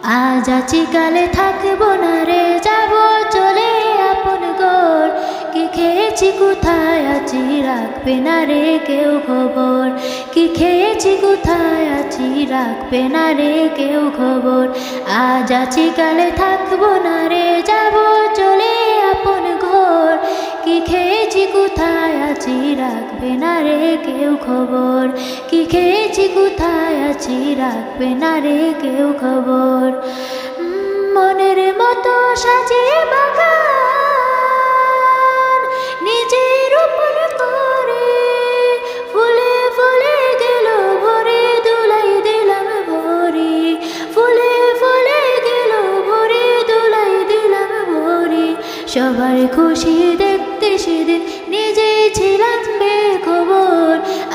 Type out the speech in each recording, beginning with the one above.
আজ আছি কালে থাকবো না রে, যাব চলে আপন ঘর। কি খেয়েছি কোথায় আছি রাখবে না রে কেউ খবর। কি খেয়েছি কোথায় আছি রাখবে না রে কেউ খবর। আজ আছি কালে থাকবো না রে, যাব চলে আপন ঘর। কি খেয়েছি কোথায় আছি রাখবে না রে কেউ খবর। কি খেয়েছি কোথায় আছি রাখবে না রে কেউ খবর। মনের মতো সাজিয়ে বাগান নিজের উপর করে, ফুলে ফুলে গেল ভরে দোলাই দিলাম ভরে। ফুলে ফুলে গেল ভরে দোলাই দিলাম ভরে। সবার খুশি দেখতে সেদিন নিজে ছিলাম বেখবর।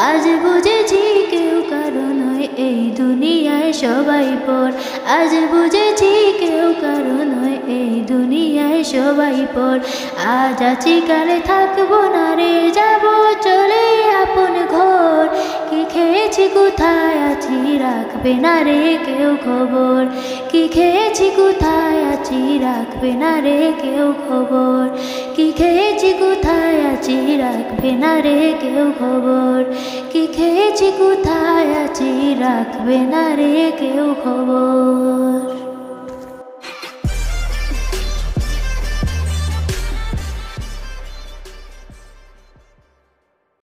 আজ বুঝেছি কেউ কারো নয় এই দুনিয়ায় সবাই পর। আজ বুঝেছি কেউ কারো নয় এই দুনিয়ায় সবাই পর। আজ আছি কালে থাকবো না রে, যাব চলে আপন ঘর। কি খেয়েছি কোথায় আছি রাখবে না রে কেউ খবর। কি খেয়েছি কোথায় আছি রাখবে না রে কেউ খবর। কি খেয়েছি কোথায় আছি রাখবে না রে কেউ খবর। কি খেয়েছি কোথায় আছি রাখবে না রে কেউ খবর।